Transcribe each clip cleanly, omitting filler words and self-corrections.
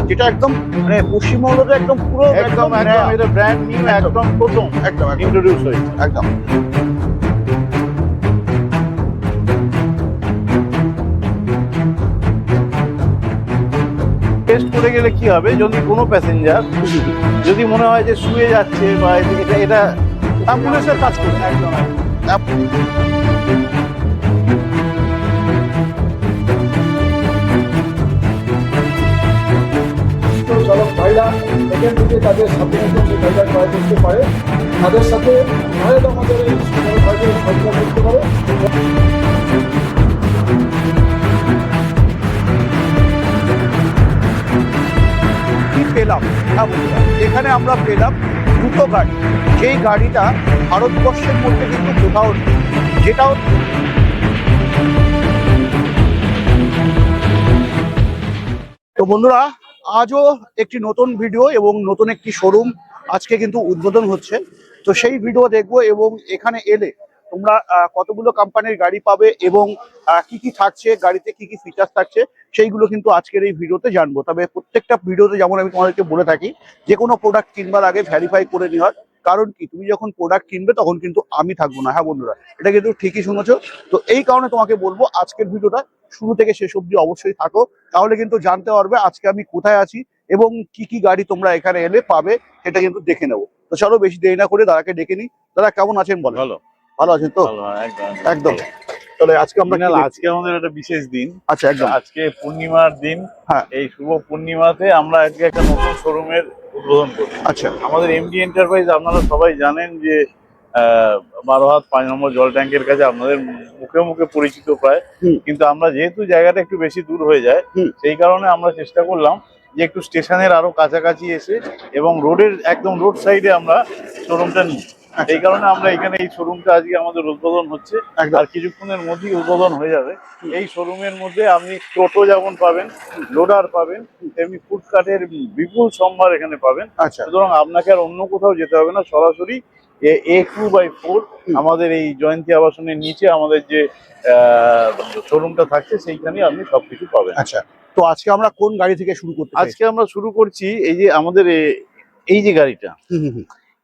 যেটা একদম মানে পশ্চিমবঙ্গতে একদম পুরো একদম এটা ব্র্যান্ড নিউ, একদম প্রথম একদম ইন্ট্রোডিউস হয়েছে। একদম। টেস্ট করে গেলে কি হবে, যদি কোনো প্যাসেঞ্জার যদি মনে হয় যে শুয়ে যাচ্ছে বা এটা এটা অ্যাম্বুলেন্সের কাজ করবে। একদম চালক ভাইরা এখান থেকে তাদের সাথে গাড়িটা ক্রয় করতে পারে, তাদের সাথে ভাইরা আমাদের এই চালক ভাইদের খরচা করতে পারে। কি পেলাম? হ্যাঁ বন্ধুরা, এখানে আমরা পেলাম দুটো গাড়ি, যেই গাড়িটা ভারতবর্ষের মধ্যে কিন্তু কোথাও নেই, যেটাও তো বন্ধুরা, আজও একটি নতুন ভিডিও এবং নতুন একটি শোরুম আজকে কিন্তু উদ্বোধন হচ্ছে। তো সেই ভিডিও দেখবো এবং এখানে এলে তোমরা কতগুলো কোম্পানির গাড়ি পাবে এবং কি কি থাকছে গাড়িতে, কি কি ফিচার্স থাকছে, সেইগুলো কিন্তু আজকের এই ভিডিওতে জানবো। তবে প্রত্যেকটা ভিডিওতে যেমন আমি তোমাদেরকে বলে থাকি, যে কোনো প্রোডাক্ট কিনবার আগে ভেরিফাই করে নেওয়ার। কারণ কি, তুমি যখন প্রোডাক্ট কিনবে তখন কিন্তু আমি থাকবো না। হ্যাঁ বন্ধুরা, এটা কিন্তু ঠিকই শুনেছো। তো এই কারণে তোমাকে বলবো আজকের ভিডিওটা শুরু থেকে শেষ অবধি অবশ্যই থাকো, তাহলে কিন্তু জানতে পারবে আজকে আমি কোথায় আছি এবং কি কি গাড়ি তোমরা এখানে এলে পাবে, সেটা কিন্তু দেখে নেবো। তো চলো বেশি দেরি না করে দাদাকে ডেকে নিই। দাদা কেমন আছেন বলো? ভালো ভালো আছেন তো? ভালো, একদম একদম। তাহলে আজকে আমরা আজকে আমাদের একটা বিশেষ দিন। আচ্ছা, একদম। আজকে পূর্ণিমার দিন। হ্যাঁ। এই শুভ পূর্ণিমাতে আমরা আজকে একটা নতুন শোরুমের উদ্বোধন করছি। আচ্ছা। আমাদের এমডি এন্টারপ্রাইজ, আপনারা সবাই জানেন যে 12 হাত 5 নম্বর জল ট্যাঙ্কের কাছে আপনাদের মুখে মুখে পরিচিত প্রায়। কিন্তু আমরা যেহেতু জায়গাটা একটু বেশি দূর হয়ে যায়, সেই কারণে আমরা চেষ্টা করলাম যে একটু স্টেশনের আরো কাছাকাছি এসে এবং রোডের একদম রোড সাইডে আমরা শোরুমটা নিই। এই কারণে আমরা এখানে এই শোরুমটা আজকে আমাদের উদ্বোধন হচ্ছে, আর কিছুক্ষণের মধ্যেই উদ্বোধন হয়ে যাবে। এই শোরুমের মধ্যে আপনি টোটো যেমন পাবেন, লোডার পাবেন, তেমনি ফুডকার্টের বিপুল সম্ভার এখানে পাবেন। আচ্ছা। সুতরাং আপনাকে আর অন্য কোথাও যেতে হবে না, সরাসরি A2/4 আমাদের এই জয়ন্তী আবাসনের নিচে আমাদের যে শোরুমটা থাকছে সেইখানে আপনি সবকিছু পাবেন। আচ্ছা, তো আজকে আমরা কোন গাড়ি থেকে শুরু করতে চাই? আজকে আমরা শুরু করছি এই যে আমাদের এই যে গাড়িটা,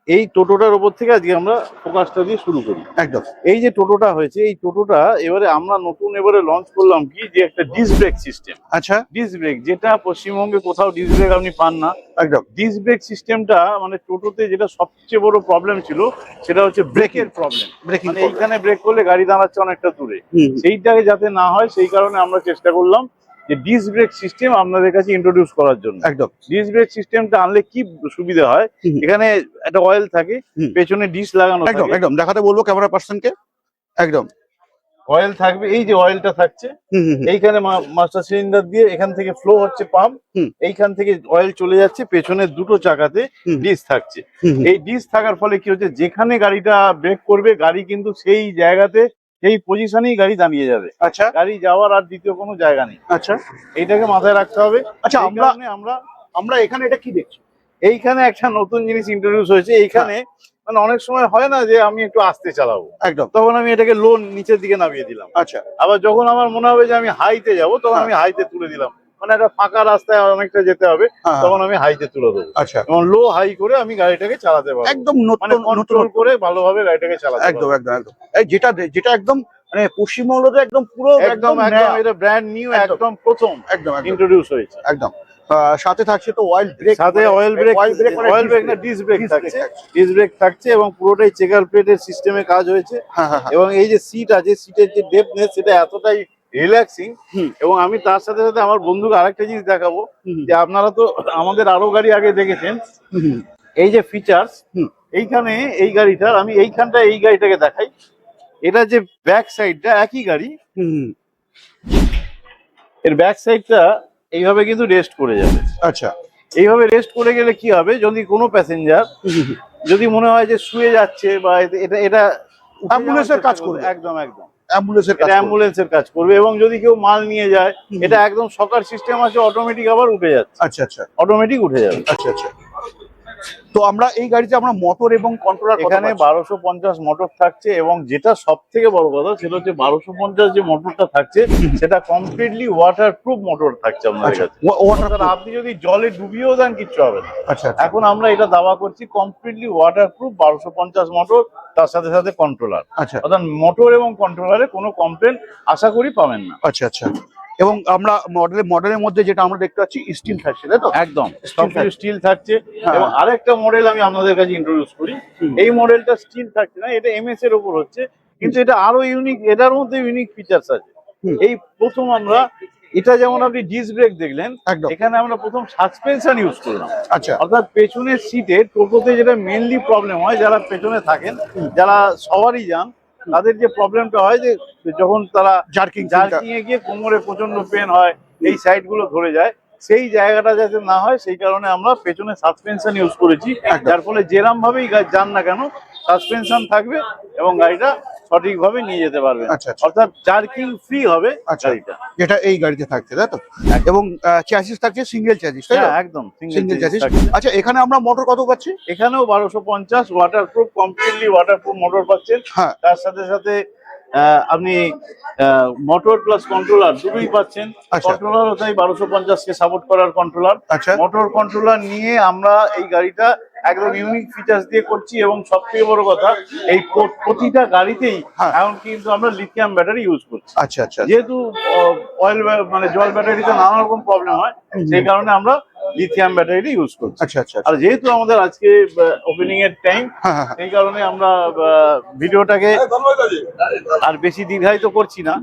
এই টোটোটার উপর থেকে আজকে আমরা ফোকাসটা দিয়ে শুরু করি। একদম। এই যে টোটোটা হয়েছে, এই টোটোটা এবারে আমরা নতুন লঞ্চ করলাম কি, যে একটা ডিস্ক ব্রেক সিস্টেম। আচ্ছা। ডিস্ক ব্রেক, যেটা পশ্চিমবঙ্গে কোথাও ডিস্ক ব্রেক আপনি পান না। একদম। ডিস্ক ব্রেক সিস্টেমটা মানে টোটোতে যেটা সবচেয়ে বড় প্রবলেম ছিল, সেটা হচ্ছে ব্রেকের প্রবলেম। মানে এইখানে ব্রেক করলে গাড়ি দাঁড়াচ্ছে অনেকটা দূরে, সেইটাকে যাতে না হয় সেই কারণে আমরা চেষ্টা করলাম যে ডিস্ক ব্রেক সিস্টেম আপনাদের কাছে ইন্ট্রোডিউস করার জন্য। একদম। ডিস্ক ব্রেক সিস্টেমটা আনলে কি সুবিধা হয়, এখানে একটা অয়েল থাকে, পেছনে ডিস্ক লাগানো থাকে। একদম একদম দেখাতে বলবো ক্যামেরা পার্সনকে। একদম। অয়েল থাকবে, এই যে অয়েলটা থাকছে এইখানে মাস্টার সিলিন্ডার দিয়ে এখান থেকে ফ্লো হচ্ছে পাম্প, এইখান থেকে অয়েল চলে যাচ্ছে পেছনের দুটো চাকাতে, ডিস্ক থাকছে। এই ডিস্ক থাকার ফলে কি হচ্ছে, যেখানে গাড়িটা ব্রেক করবে গাড়ি কিন্তু সেই জায়গাতে সেই পজিশনেই গাড়ি দাঁড়িয়ে যাবে। আচ্ছা। গাড়ি যাওয়ার আর দ্বিতীয় কোনো জায়গা নেই। আচ্ছা, এইটাকে মাথায় রাখতে হবে। আচ্ছা, আমরা আমরা এখানে এটা কি দেখছি? এইখানে একটা নতুন জিনিস ইন্ট্রোডিউস হয়েছে। এইখানে মানে অনেক সময় হয় না যে আমি একটু আস্তে চালাবো, একদম, তখন আমি এটাকে লো নিচের দিকে নামিয়ে দিলাম। আচ্ছা। আবার যখন আমার মনে হবে যে আমি হাইতে যাবো, তখন আমি হাইতে তুলে দিলাম। মানে একটা ফাঁকা রাস্তায় অনেকটা যেতে হবে, তখন আমি হাইতে তুলে দেবো। আচ্ছা। এবং লো হাই করে আমি গাড়িটাকে চালাতে পারবো, একদম মানে কন্ট্রোল করে ভালোভাবে গাড়িটাকে চালাতে পারবো। একদম একদম একদম। এই যেটা একদম মানে পশ্চিমবঙ্গতে একদম পুরো একদম এটা ব্র্যান্ড নিউ, একদম প্রথম একদম ইন্ট্রোডিউস হয়েছে। একদম। সাথে থাকছে তো অয়েল ব্রেক, সাথে অয়েল ব্রেক না ডিস্ক ব্রেক থাকছে। ডিস্ক ব্রেক থাকছে এবং পুরোটাই চেকার প্লেটের সিস্টেমে কাজ হয়েছে। এবং এই যে সিট আছে, সিটের যে ডেপথনেস সেটা এতটাই রিল্যাক্সিং। এবং আমি তার সাথে সাথে আমার বন্ধুকে আরেকটা জিনিস দেখাবো, যে আপনারা তো আমাদের আরো গাড়ি আগে দেখেছেন, এই যে ফিচার্স এইখানে এই গাড়িটার, আমি এইখানটা এই গাড়িটাকে দেখাই। এটা যে ব্যাক সাইডটা একই গাড়ি, এর ব্যাক সাইডটা এইভাবে কিন্তু রেস্ট করে যাবে। আচ্ছা। এইভাবে রেস্ট করে গেলে কি হবে, যদি কোনো প্যাসেঞ্জার যদি মনে হয় যে শুয়ে যাচ্ছে বা এটা এটা অ্যাম্বুলেন্সের কাজ করবে। একদম একদম অ্যাম্বুলেন্সের কাজ করবে। এবং যদি কেউ মাল নিয়ে যায়, এটা একদম সকার সিস্টেম আছে, অটোমেটিক আবার উঠে যাচ্ছে। আচ্ছা আচ্ছা, অটোমেটিক উঠে যাবে। আচ্ছা আচ্ছা। তো আমরা এই গাড়িতে আমরা মোটর এবং কন্ট্রোলার এখানে 1250 মোটর থাকছে, এবং যেটা সব থেকে বড় কথা সেটা হচ্ছে 1250 যে মোটরটা থাকছে সেটা কমপ্লিটলি ওয়াটার প্রুফ মোটর থাকছে আমাদের কাছে। অর্থাৎ আপনি যদি জলে ডুবিয়েও দেন কিচ্ছু হবে না। আচ্ছা, এখন আমরা এটা দাবা করছি কমপ্লিটলি ওয়াটার প্রুফ 1250 মোটর, তার সাথে সাথে কন্ট্রোলার। আচ্ছা অর্থাৎ মোটর এবং কন্ট্রোলারে কোনো কমপ্লেন আশা করি পাবেন না। আচ্ছা আচ্ছা। এবং আমরা মডেলের মধ্যে যেটা আমরা দেখতে পাচ্ছি স্টিল থাকছে, তাই তো? একদম সবকিছু স্টিল থাকছে। হ্যাঁ। এবং আরেকটা মডেল আমি আপনাদের কাছে ইন্ট্রোডিউস করি। এই মডেলটা স্টিল থাকছে না, এটা এমএস এর উপর হচ্ছে, কিন্তু এটা আরো ইউনিক, এটার মধ্যে ইউনিক ফিচার্স আছে। এই প্রথম আমরা এটা, যেমন আপনি ডিস্ক ব্রেক দেখলেন, একদম। এখানে আমরা প্রথম সাসপেনশন ইউজ করলাম। আচ্ছা অর্থাৎ পেছনের সিটে টোটোতে যেটা মেইনলি প্রবলেম হয়, যারা পেছনে থাকেন, যারা সবারই যান, তাদের যে প্রবলেমটা হয় যে যখন তারা জার্কিং এ গিয়ে কোমরে প্রচন্ড পেন হয়, এই সাইড গুলো ধরে যায়, সেই জায়গাটা যাতে না হয় সেই কারণে আমরা পেছনে সাসপেনশন ইউজ করেছি। যার ফলে যেরকম ভাবেই যান না কেন সাসপেনশন থাকবে এবং গাড়িটা সঠিকভাবে নিয়ে যেতে পারবে। আচ্ছা, আচ্ছা। অর্থাৎ জার্কিং ফ্রি হবে গাড়িটা, যেটা এই গাড়িতে থাকছে, তাই তো? এবং চ্যাসিস থাকছে সিঙ্গেল চ্যাসিস, তাই তো? হ্যাঁ একদম সিঙ্গেল চ্যাসিস। আচ্ছা, এখানে আমরা মোটর কত পাচ্ছি? এখানেও 1250 ওয়াটারপ্রুফ, কমপ্লিটলি ওয়াটারপ্রুফ মোটর পাচ্ছেন। হ্যাঁ। তার সাথে সাথে আপনি মোটর প্লাস কন্ট্রোলার দুটোই পাচ্ছেন। আচ্ছা। কন্ট্রোলারও তাই 1250 কে সাপোর্ট করার কন্ট্রোলার। আচ্ছা। মোটর কন্ট্রোলার নিয়ে আমরা এই গাড়িটা একদম ইউনিক ফিচার্স দিয়ে করছি, এবং সব থেকে বড় কথা এই প্রতিটা গাড়িতেই হ্যাঁ। এখন কিন্তু আমরা লিথিয়াম ব্যাটারি ইউজ করছি। আচ্ছা আচ্ছা। যেহেতু অয়েল মানে জল ব্যাটারিতে নানা রকম প্রবলেম হয়, সেই কারণে আমরা লিথিয়াম ব্যাটারি ইউজ করছি। আচ্ছা আচ্ছা। আর যেহেতু আমাদের আজকে ওপেনিং এর টাইম, হ্যাঁ হ্যাঁ। এই কারণে আমরা ভিডিওটাকে আর বেশি দীর্ঘায়িত করছি না।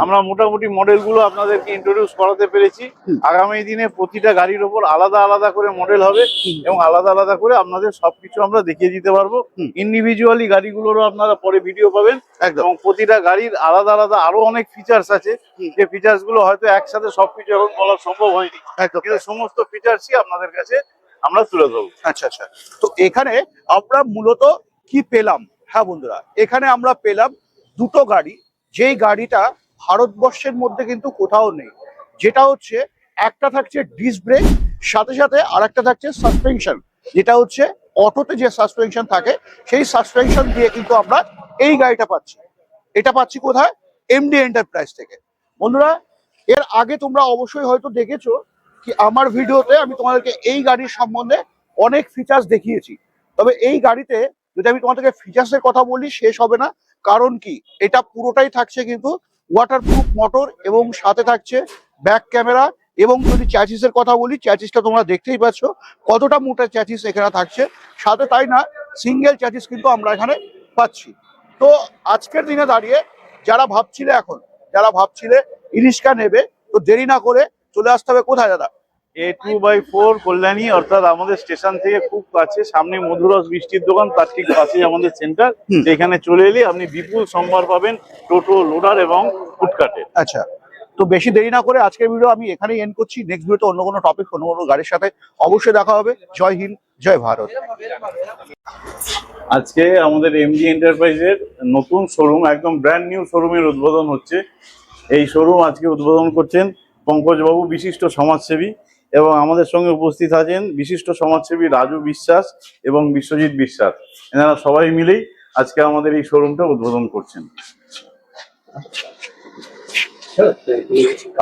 আমরা মোটামুটি মডেলগুলো আপনাদেরকে ইন্ট্রোডিউস করাতে পেরেছি। আগামী দিনে প্রতিটা গাড়ির ওপর আলাদা আলাদা করে মডেল হবে, এবং আলাদা আলাদা করে আপনাদের সবকিছু আমরা দেখিয়ে দিতে পারবো। ইন্ডিভিজুয়ালি গাড়িগুলোরও আপনারা পরে ভিডিও পাবেন, এবং প্রতিটা গাড়ির আলাদা আলাদা আরো অনেক ফিচার্স আছে, যে ফিচার্স গুলো হয়তো একসাথে সবকিছু এখন বলা সম্ভব হয়নি, কিন্তু সমস্ত ফিচার্সই আপনাদের কাছে আমরা তুলে ধরবো। আচ্ছা আচ্ছা। তো এখানে আমরা মূলত কি পেলাম? হ্যাঁ বন্ধুরা, এখানে আমরা পেলাম দুটো গাড়ি, যেই গাড়িটা ভারতবর্ষের মধ্যে কিন্তু কোথাও নেই। যেটা হচ্ছে একটা থাকছে ডিস্ক ব্রেক, সাথে সাথে আর একটা থাকছে সাসপেনশন, যেটা হচ্ছে অটোতে যে সাসপেনশন থাকে সেই সাসপেনশন দিয়ে কিন্তু আমরা এই গাড়িটা পাচ্ছি। এটা পাচ্ছি কোথায়? এমডি এন্টারপ্রাইজ থেকে। বন্ধুরা, এর আগে তোমরা অবশ্যই হয়তো দেখেছো কি আমার ভিডিওতে আমি তোমাদেরকে এই গাড়ির সম্বন্ধে অনেক ফিচার্স দেখিয়েছি। তবে এই গাড়িতে যদি আমি তোমাদেরকে ফিচার্সের কথা বলি শেষ হবে না। কারণ কি, এটা পুরোটাই থাকছে কিন্তু ওয়াটারপ্রুফ মোটর, এবং সাথে থাকছে ব্যাক ক্যামেরা। এবং যদি চ্যাসিসের কথা বলি, চ্যাসিসটা তোমরা দেখতেই পাচ্ছ কতটা মোটা চ্যাসিস এখানে থাকছে। সাথে তাই না, সিঙ্গেল চ্যাসিস কিন্তু আমরা এখানে পাচ্ছি। তো আজকের দিনে দাঁড়িয়ে যারা ভাবছিলে ইরিস্কা নেবে, তো দেরি না করে চলে আসতে হবে কোথায় দাদা? A2/4 কল্যাণী, অর্থাৎ আমাদের স্টেশন থেকে খুব কাছে, সামনে মধুরস মিষ্টির দোকান, তার ঠিক পাশে আমাদের সেন্টার। এখানে চলে এলে আপনি বিপুল সম্ভার পাবেন টোটো, লোডার এবং ফুটকাটের। আচ্ছা, তো বেশি দেরি না করে আজকের ভিডিও আমি এখানেই এন্ড করছি। নেক্সট ভিডিওতে অন্য কোনো টপিক, অন্য কোনো গাড়ির সাথে অবশ্যই দেখা হবে। জয় হিন্দ, জয় ভারত। আজকে আমাদের এমডি এন্টারপ্রাইজের নতুন শোরুম, একদম ব্র্যান্ড নিউ শোরুমের উদ্বোধন হচ্ছে। এই শোরুম আজকে উদ্বোধন করছেন পঙ্কজবাবু, বিশিষ্ট সমাজসেবী, এবং আমাদের সঙ্গে উপস্থিত আছেন বিশিষ্ট সমাজসেবী রাজু বিশ্বাস এবং বিশ্বজিৎ বিশ্বাস। এনারা সবাই মিলেই আজকে আমাদের এই শোরুমটা উদ্বোধন করছেন।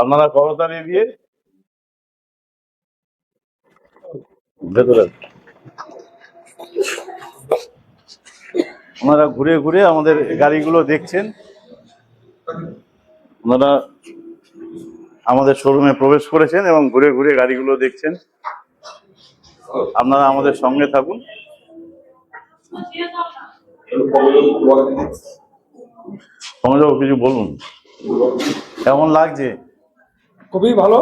আপনারা করতালি দিয়ে ভেতরে, ওনারা ঘুরে ঘুরে আমাদের গাড়িগুলো দেখছেন। ওনারা আমাদের শোরুমে প্রবেশ করেছেন এবং ঘুরে ঘুরে গাড়িগুলো দেখছেন। আপনারা আমাদের সঙ্গে থাকুন। সমাজবাবু কিছু বলুন, কেমন লাগছে? খুবই ভালো।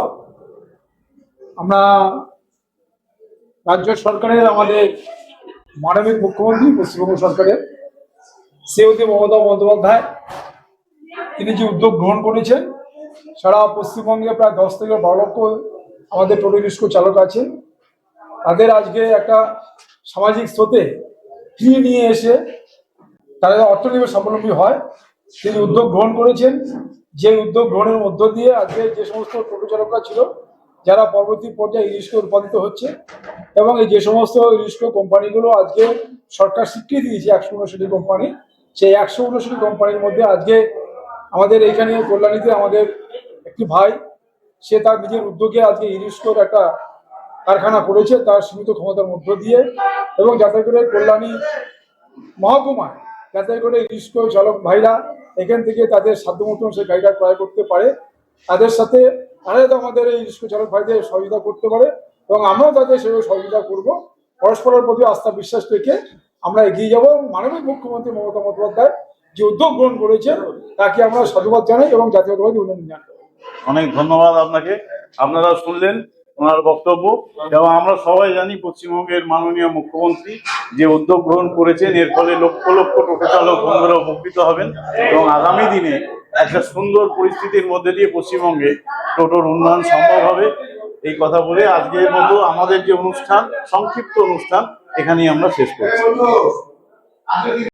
আমরা রাজ্য সরকারের, আমাদের মাননীয় মুখ্যমন্ত্রী পশ্চিমবঙ্গ সরকারের শ্রীমতী মমতা বন্দ্যোপাধ্যায়, তিনি যে উদ্যোগ গ্রহণ করেছেন, সারা পশ্চিমবঙ্গে প্রায় 10 থেকে 12 লক্ষ আমাদের টোটো রিক্সা চালক আছেন। তাদের আজকে একটা সামাজিক স্রোতে ফিরিয়ে নিয়ে এসে তারা অর্থনৈতিক স্বাবলম্বী হয়, তিনি উদ্যোগ গ্রহণ করেছেন। যে উদ্যোগ গ্রহণের মধ্য দিয়ে আজকে যে সমস্ত টোটো চালকরা ছিল যারা পরবর্তী পর্যায়ে ইলিশকে উৎপাদিত হচ্ছে। এবং এই যে সমস্ত ইলিশকো কোম্পানিগুলো আজকে সরকার স্বীকৃতি দিয়েছে 159টি কোম্পানি, সেই 159টি কোম্পানির মধ্যে আজকে আমাদের এইখানে কল্যাণীতে আমাদের একটি ভাই, সে তার নিজের উদ্যোগে আজকে ইলিশকোর একটা কারখানা করেছে তার সীমিত ক্ষমতার মধ্য দিয়ে, এবং যাতে করে কল্যাণী মহকুমায় যাতে করে ইলিশকো চালক ভাইরা এখান থেকে তাদের সাধ্য মতন সে গাড়িটা ক্রয় করতে পারে, তাদের সাথে তারা যাতে আমাদের এই ইলিশকো চালক ভাইদের সহযোগিতা করতে পারে, এবং আমরাও তাদের সেভাবে সহযোগিতা করব। পরস্পরের প্রতি আস্থা বিশ্বাস রেখে আমরা এগিয়ে যাব। মাননীয় মুখ্যমন্ত্রী মমতা বন্দ্যোপাধ্যায় যে উদ্যোগ গ্রহণ করেছেন তাকে আমরা সাধুবাদ জানাই এবং জাতীয়তাবাদী অভিনন্দন জানাই। অনেক ধন্যবাদ আপনাকে। আপনারা শুনলেন ওনার বক্তব্য, এবং আমরা সবাই জানি পশ্চিমবঙ্গের মাননীয় মুখ্যমন্ত্রী যে উদ্যোগ গ্রহণ করেছেন এর ফলে লক্ষ লক্ষ টোটো চালক বন্ধুরা উপকৃত হবেন, এবং আগামী দিনে একটা সুন্দর পরিস্থিতির মধ্যে দিয়ে পশ্চিমবঙ্গে টোটোর উন্নয়ন সম্ভব হবে। এই কথা বলে আজকের মতো আমাদের যে অনুষ্ঠান, সংক্ষিপ্ত অনুষ্ঠান, এখানেই আমরা শেষ করছি।